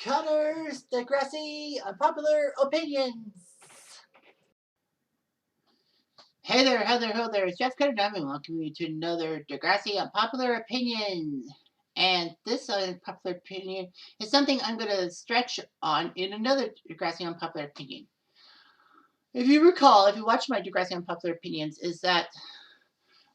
Connors, Degrassi, Unpopular Opinions. Hey there, hello there. It's Jeff Cutter Diamond. Welcome you to another Degrassi Unpopular Opinion. And this unpopular opinion is something I'm going to stretch on in another Degrassi Unpopular Opinion. If you recall, if you watch my Degrassi Unpopular Opinions, is that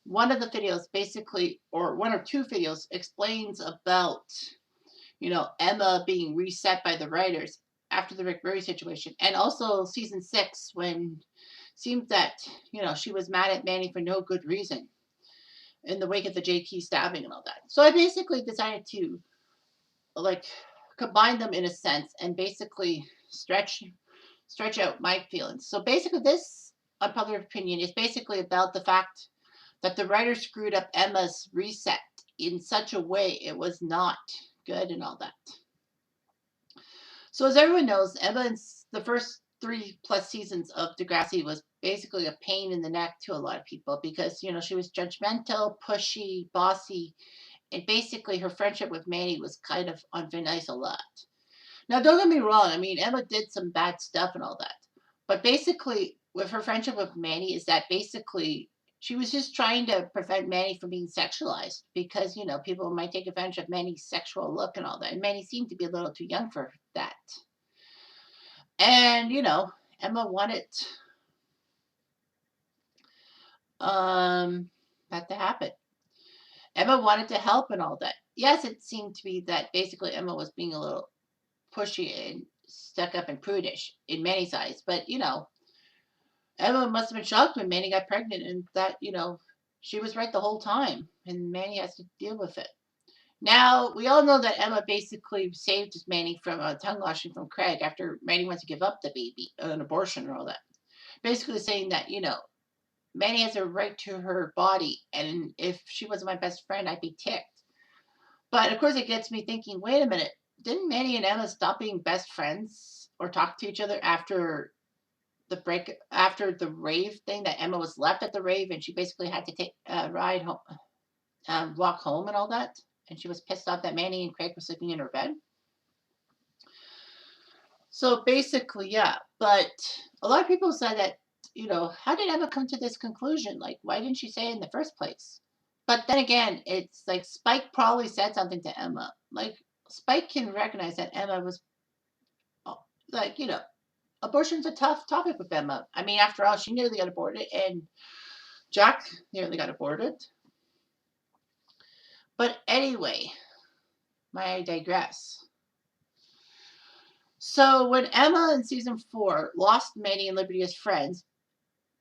one of the videos basically, or one or two videos, explains about Emma being reset by the writers after the Rick Murray situation. And also season 6 when it seemed that, she was mad at Manny for no good reason in the wake of the JT stabbing and all that. So I basically decided to combine them in a sense and basically stretch out my feelings. So basically this unpopular opinion is basically about the fact that the writers screwed up Emma's reset in such a way it was not good and all that. So as everyone knows, Emma in the first 3+ seasons of Degrassi was basically a pain in the neck to a lot of people because, she was judgmental, pushy, bossy, and basically her friendship with Manny was kind of on thin ice a lot. Now, don't get me wrong. I mean, Emma did some bad stuff and all that. But basically, with her friendship with Manny is that basically she was just trying to prevent Manny from being sexualized because, people might take advantage of Manny's sexual look and all that. And Manny seemed to be a little too young for that. And, Emma wanted that to happen. Emma wanted to help and all that. Yes, it seemed to be that basically Emma was being a little pushy and stuck up and prudish in Manny's eyes. But, Emma must have been shocked when Manny got pregnant and that, she was right the whole time and Manny has to deal with it. Now, we all know that Emma basically saved Manny from tongue lashing from Craig after Manny went to give up the baby, an abortion and all that. Basically saying that, Manny has a right to her body, and if she wasn't my best friend, I'd be ticked. But, of course, it gets me thinking, wait a minute, didn't Manny and Emma stop being best friends or talk to each other after the rave thing that Emma was left at the rave and she basically had to take a ride home, walk home and all that? And she was pissed off that Manny and Craig were sleeping in her bed. So basically, yeah. But a lot of people said that, how did Emma come to this conclusion? Like, why didn't she say it in the first place? But then again, it's like Spike probably said something to Emma. Like, Spike can recognize that Emma was, like, abortion's a tough topic with Emma. I mean, after all, she nearly got aborted, and Jack nearly got aborted. But anyway, I digress. So when Emma in season 4 lost Manny and Liberty as friends,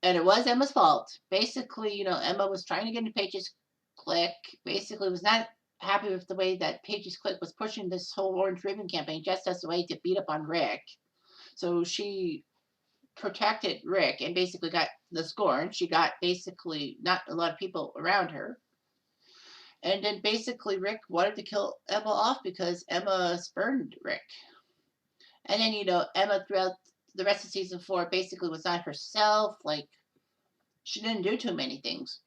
and it was Emma's fault, basically, Emma was trying to get into Paige's clique, basically was not happy with the way that Paige's clique was pushing this whole Orange Ribbon campaign just as a way to beat up on Rick. So she protected Rick and basically got the scorn. She got basically not a lot of people around her. And then basically Rick wanted to kill Emma off because Emma spurned Rick. And then, Emma throughout the rest of season 4 basically was not herself. Like, she didn't do too many things.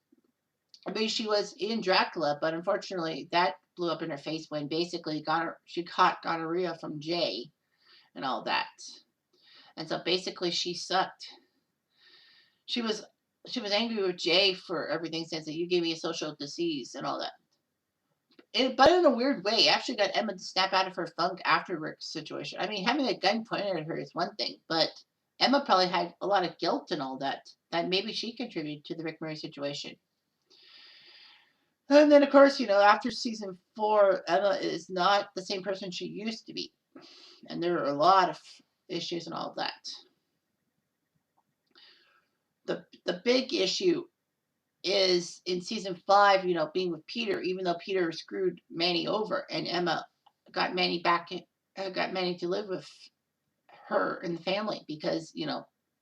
I mean, she was in Dracula, but unfortunately that blew up in her face when basically she caught gonorrhea from Jay and all that. And so basically she sucked. She was angry with Jay for everything since that you gave me a social disease and all that. But in a weird way, it actually got Emma to snap out of her funk after Rick's situation. I mean, having a gun pointed at her is one thing, but Emma probably had a lot of guilt and all that maybe she contributed to the Rick Murray situation. And then, of course, after season 4, Emma is not the same person she used to be. And there are a lot of issues and all that. The big issue is in season 5, being with Peter, even though Peter screwed Manny over and Emma got Manny to live with her and the family because,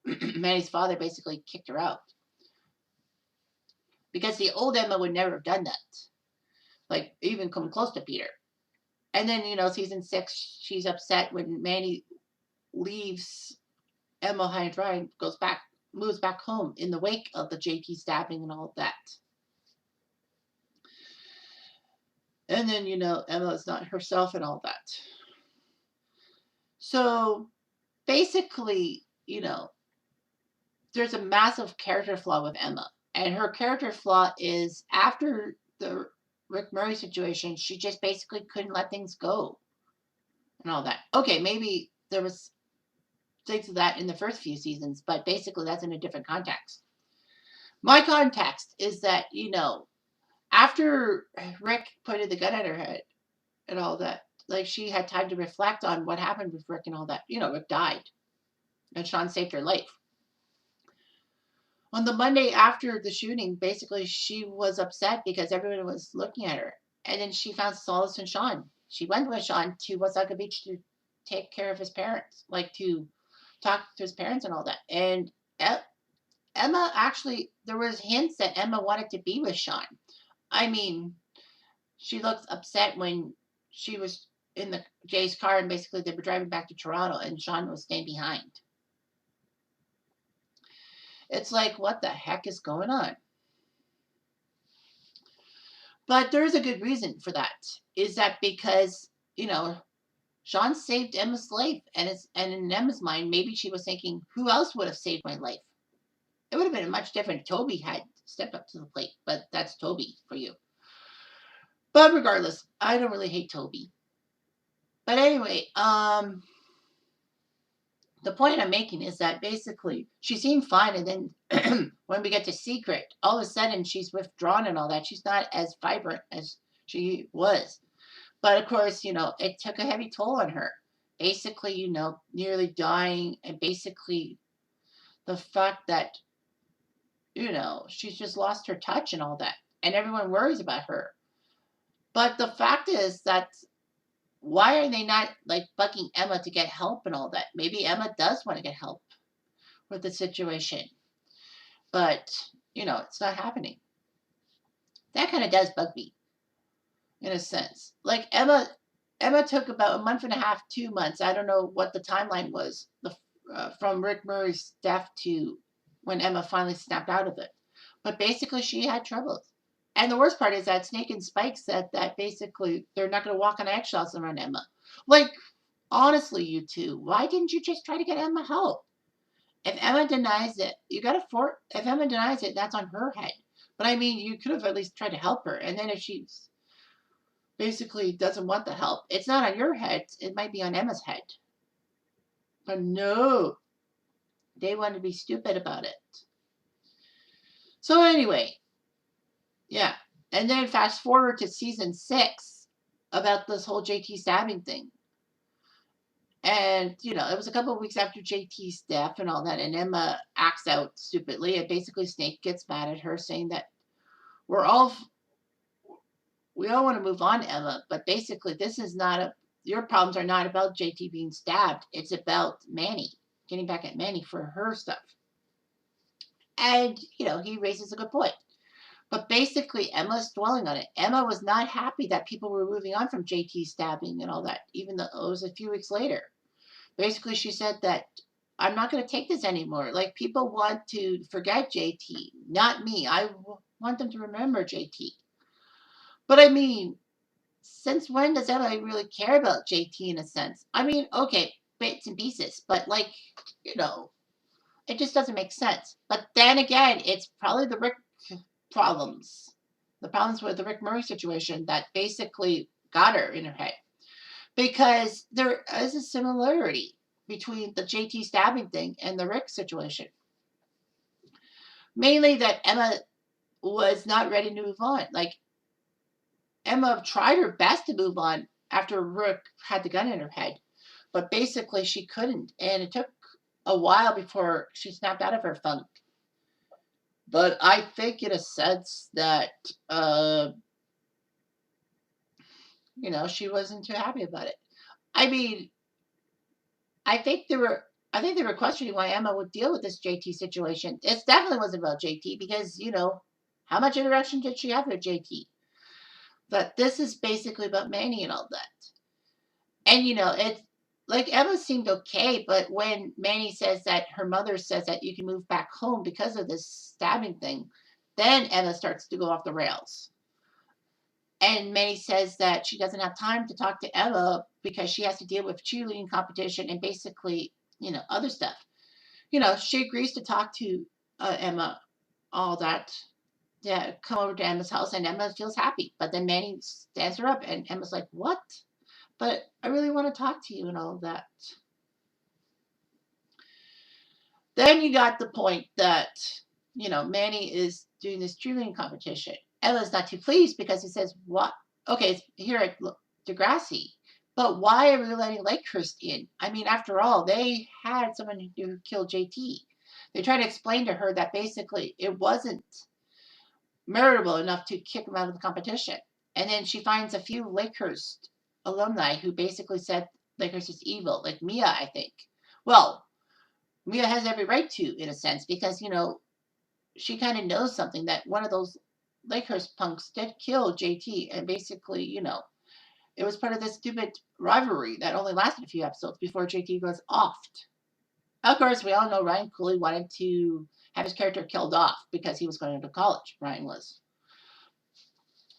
Manny's father basically kicked her out. Because the old Emma would never have done that. Like, even come close to Peter. And then, season 6, she's upset when Manny leaves Emma high and dry and moves back home in the wake of the JT stabbing and all of that. And then, Emma is not herself and all that. So basically, there's a massive character flaw with Emma. And her character flaw is after the Rick Murray situation, she just basically couldn't let things go and all that. Okay, maybe there was things of that in the first few seasons, but basically that's in a different context. My context is that, after Rick pointed the gun at her head and all that, like she had time to reflect on what happened with Rick and all that. Rick died and Sean saved her life. On the Monday after the shooting, basically she was upset because everyone was looking at her. And then she found solace in Sean. She went with Sean to Wasaga Beach to take care of his parents, like to talk to his parents and all that. And Emma actually, there was hints that Emma wanted to be with Sean. I mean, she looks upset when she was in the Jay's car and basically they were driving back to Toronto and Sean was staying behind. It's like, what the heck is going on? But there's a good reason for that. Is that because, Sean saved Emma's life and in Emma's mind, maybe she was thinking, who else would have saved my life? It would have been much different if Toby had stepped up to the plate, but that's Toby for you. But regardless, I don't really hate Toby. But anyway, the point I'm making is that basically she seemed fine, and then when we get to Secret, all of a sudden she's withdrawn and all that. She's not as vibrant as she was. But of course, it took a heavy toll on her. Basically, nearly dying, and basically the fact that, she's just lost her touch and all that. And everyone worries about her. But the fact is that why are they not like bugging Emma to get help and all that? Maybe Emma does want to get help with the situation. But, it's not happening. That kind of does bug me in a sense. Like Emma took about a month and a half, 2 months. I don't know what the timeline was from Rick Murray's death to when Emma finally snapped out of it. But basically, she had troubles. And the worst part is that Snake and Spike said that basically they're not going to walk on eggshells around Emma. Like, honestly, you two, why didn't you just try to get Emma help? If Emma denies it, if Emma denies it, that's on her head. But I mean, you could have at least tried to help her. And then if she's basically doesn't want the help, it's not on your head. It might be on Emma's head. But no, they want to be stupid about it. So anyway, yeah. And then fast forward to season 6 about this whole JT stabbing thing. And, it was a couple of weeks after JT's death and all that. And Emma acts out stupidly. And basically Snake gets mad at her saying that we all want to move on, Emma. But basically your problems are not about JT being stabbed. It's about Manny, getting back at Manny for her stuff. And, he raises a good point. But basically, Emma's dwelling on it. Emma was not happy that people were moving on from JT stabbing and all that, even though it was a few weeks later. Basically, she said that I'm not going to take this anymore. Like, people want to forget JT, not me. I want them to remember JT. But I mean, since when does Emma really care about JT in a sense? I mean, okay, bits and pieces, but like, it just doesn't make sense. But then again, it's probably the Rick problems. The problems with the Rick Murray situation that basically got her in her head. Because there is a similarity between the JT stabbing thing and the Rick situation. Mainly that Emma was not ready to move on. Like, Emma tried her best to move on after Rick had the gun in her head. But basically she couldn't. And it took a while before she snapped out of her funk. But I think in a sense that, she wasn't too happy about it. I mean, I think they were questioning why Emma would deal with this JT situation. It definitely wasn't about JT because, how much interaction did she have with JT? But this is basically about Manny and all that. And, it's like Emma seemed okay, but when Manny says that her mother says that you can move back home because of this stabbing thing, then Emma starts to go off the rails. And Manny says that she doesn't have time to talk to Emma because she has to deal with cheerleading competition and basically, other stuff. She agrees to talk to Emma, all that. Yeah, come over to Emma's house, and Emma feels happy. But then Manny stands her up, and Emma's like, "What? But I really want to talk to you," and all that. Then you got the point that, Manny is doing this cheerleading competition. Emma's not too pleased because he says, "What? Okay, it's here at Degrassi, but why are we letting Lakehurst in? I mean, after all, they had someone who killed JT." They try to explain to her that basically it wasn't meritable enough to kick him out of the competition. And then she finds a few Lakehurst alumni who basically said Lakehurst is evil, like Mia, I think. Well, Mia has every right to, in a sense, because, she kind of knows something that one of those Lakehurst punks did kill JT. And basically, it was part of this stupid rivalry that only lasted a few episodes before JT was offed. Of course, we all know Ryan Cooley wanted to have his character killed off because he was going to college. Ryan was.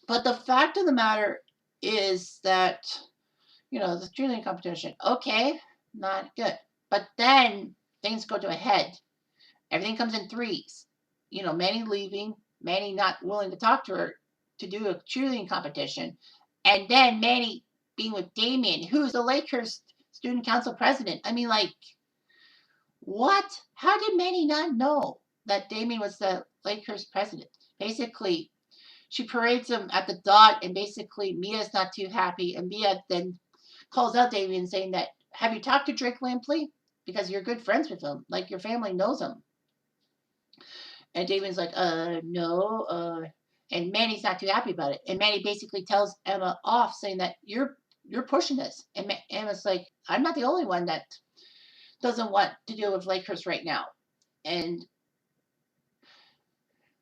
But the fact of the matter is that, the cheerleading competition, okay, not good. But then things go to a head. Everything comes in threes. Manny leaving, Manny not willing to talk to her to do a cheerleading competition, and then Manny being with Damien, who's the Lakehurst Student Council president. I mean, like, what? How did Manny not know that Damien was the Lakehurst president? Basically, she parades him at the dot, and basically Mia's not too happy, and Mia then calls out Damien saying that, "Have you talked to Drake Lampley? Because you're good friends with him, like your family knows him." And Damien's like, no, and Manny's not too happy about it. And Manny basically tells Emma off, saying that you're pushing this. And Emma's like, "I'm not the only one that doesn't want to deal with Lakehurst right now." And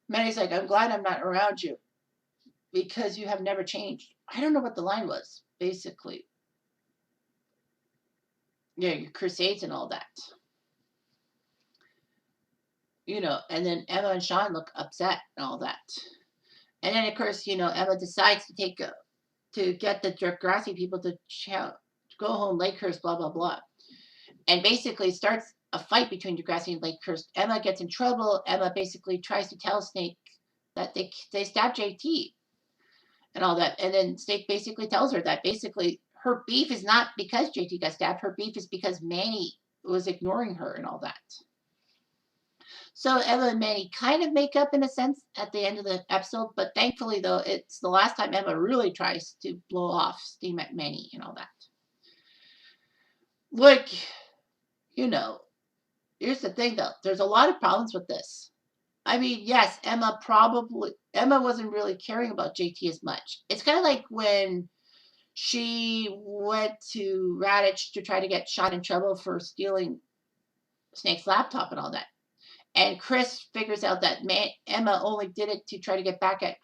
Manny's like, "I'm glad I'm not around you because you have never changed." I don't know what the line was, basically. Yeah, your crusades and all that. And then Emma and Sean look upset and all that. And then, of course, Emma decides to get the Degrassi people to go home, Lakehurst, blah, blah, blah. And basically starts a fight between Degrassi and Lakehurst. Emma gets in trouble. Emma basically tries to tell Snake that they stabbed JT and all that. And then Snake basically tells her that basically her beef is not because JT got stabbed. Her beef is because Manny was ignoring her and all that. So Emma and Manny kind of make up in a sense at the end of the episode, but thankfully, though, it's the last time Emma really tries to blow off steam at Manny and all that. Like, here's the thing, though. There's a lot of problems with this. I mean, yes, Emma wasn't really caring about JT as much. It's kind of like when she went to Raditch to try to get Sean in trouble for stealing Snake's laptop and all that. And Chris figures out that Emma only did it to try to get back at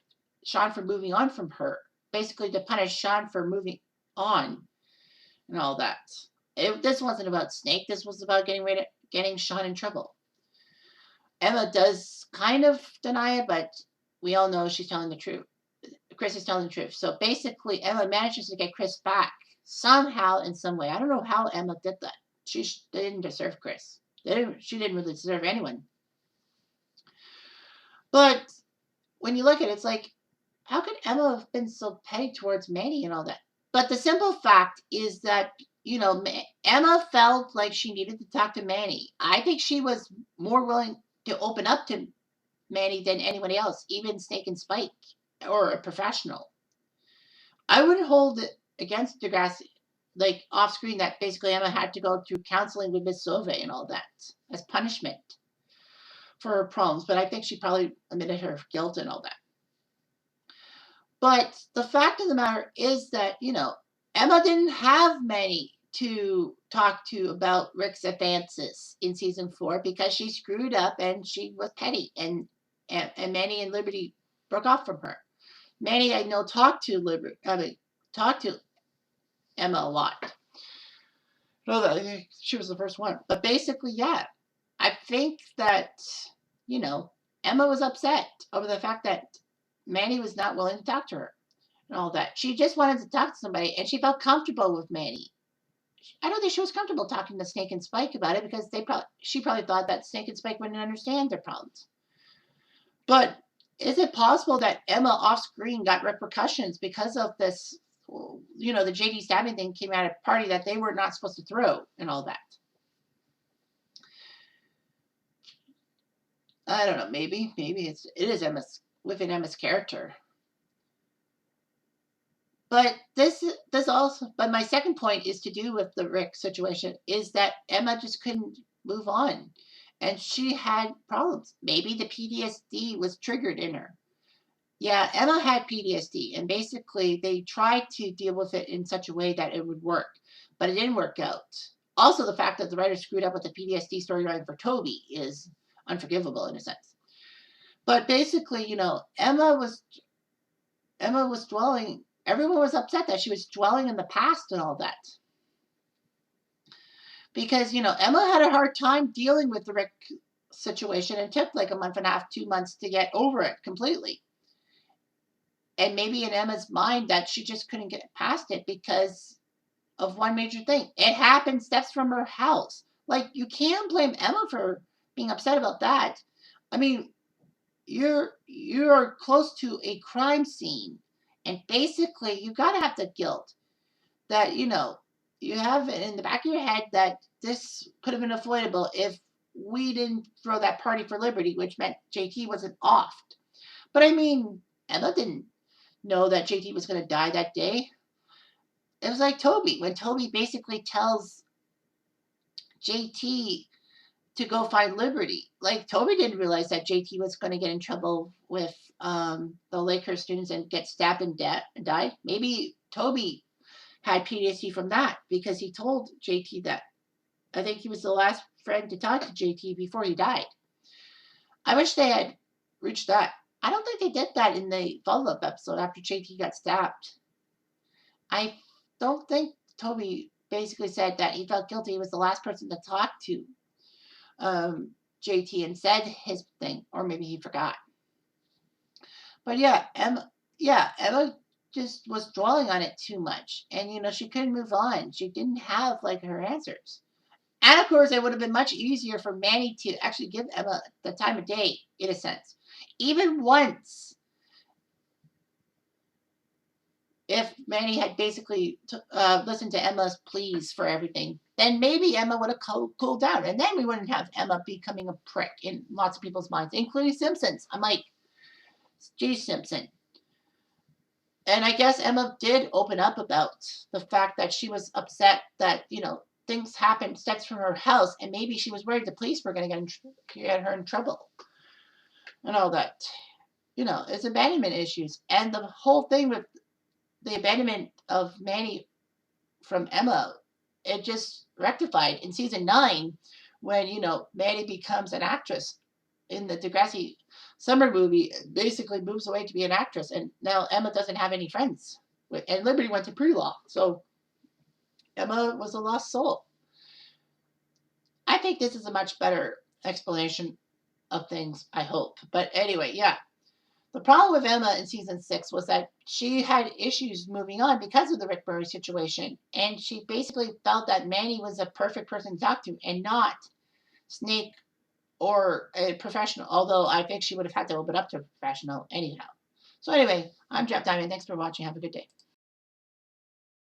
Sean for moving on from her. Basically, to punish Sean for moving on and all that. This wasn't about Snake. This was about getting Sean in trouble. Emma does kind of deny it, but we all know she's telling the truth. Chris is telling the truth. So basically, Emma manages to get Chris back somehow in some way. I don't know how Emma did that. They didn't deserve Chris. She didn't really deserve anyone. But when you look at it, it's like, how could Emma have been so petty towards Manny and all that? But the simple fact is that, Emma felt like she needed to talk to Manny. I think she was more willing to open up to Manny than anyone else, even Snake and Spike, or a professional. I wouldn't hold it against Degrassi, like off screen, that basically Emma had to go through counseling with Miss Sove and all that as punishment for her problems, but I think she probably admitted her guilt and all that. But the fact of the matter is that, Emma didn't have Manny to talk to about Rick's advances in season 4 because she screwed up and she was petty, and Manny and Liberty broke off from her. Manny had talked to Emma a lot. No, she was the first one. But basically, yeah, I think that, Emma was upset over the fact that Manny was not willing to talk to her. and all that. She just wanted to talk to somebody, and she felt comfortable with Manny. I don't think she was comfortable talking to Snake and Spike about it because she probably thought that Snake and Spike wouldn't understand their problems. But is it possible that Emma off screen got repercussions because of this? The JD stabbing thing came at a party that they were not supposed to throw and all that. I don't know. Maybe it is Emma's within Emma's character. But this also. But my second point is to do with the Rick situation. Is that Emma just couldn't move on, and she had problems. Maybe the PTSD was triggered in her. Yeah, Emma had PTSD, and basically they tried to deal with it in such a way that it would work, but it didn't work out. Also, the fact that the writer screwed up with the PTSD storyline for Toby is unforgivable in a sense. But basically, Emma was dwelling. Everyone was upset that she was dwelling in the past and all that. Because, Emma had a hard time dealing with the Rick situation and took like a month and a half, 2 months to get over it completely. And maybe in Emma's mind that she just couldn't get past it because of one major thing. It happened steps from her house. Like, you can't blame Emma for being upset about that. I mean, you're close to a crime scene, and basically you gotta have the guilt that you have it in the back of your head that this could have been avoidable if we didn't throw that party for Liberty, which meant JT wasn't off. But I mean, Emma didn't know that JT was going to die that day. It was like Toby, when Toby basically tells JT to go find Liberty. Like, Toby didn't realize that JT was going to get in trouble with the Lakers students and get stabbed and die. Maybe Toby had PTSD from that because he told JT that. I think he was the last friend to talk to JT before he died. I wish they had reached that. I don't think they did that in the follow-up episode after JT got stabbed. I don't think Toby basically said that he felt guilty. He was the last person to talk to JT and said his thing, or maybe he forgot. But yeah, Emma just was dwelling on it too much, and she couldn't move on. She didn't have like her answers. And of course, it would have been much easier for Manny to actually give Emma the time of day, in a sense. Even once, if Manny had basically listened to Emma's pleas for everything, then maybe Emma would have cooled down. And then we wouldn't have Emma becoming a prick in lots of people's minds, including Simpsons. I'm like, gee, Simpson. And I guess Emma did open up about the fact that she was upset that, things happened steps from her house, and maybe she was worried the police were going to get her in trouble and all that. It's abandonment issues. And the whole thing with the abandonment of Manny from Emma, it just rectified in season 9 when, Manny becomes an actress in the Degrassi summer movie, basically moves away to be an actress. And now Emma doesn't have any friends. And Liberty went to pre-law. So Emma was a lost soul. I think this is a much better explanation of things, I hope. But anyway, yeah. The problem with Emma in season 6 was that she had issues moving on because of the Rick Murray situation. And she basically felt that Manny was a perfect person to talk to and not Snake or a professional. Although I think she would have had to open up to a professional anyhow. So anyway, I'm Jeff Diamond. Thanks for watching. Have a good day.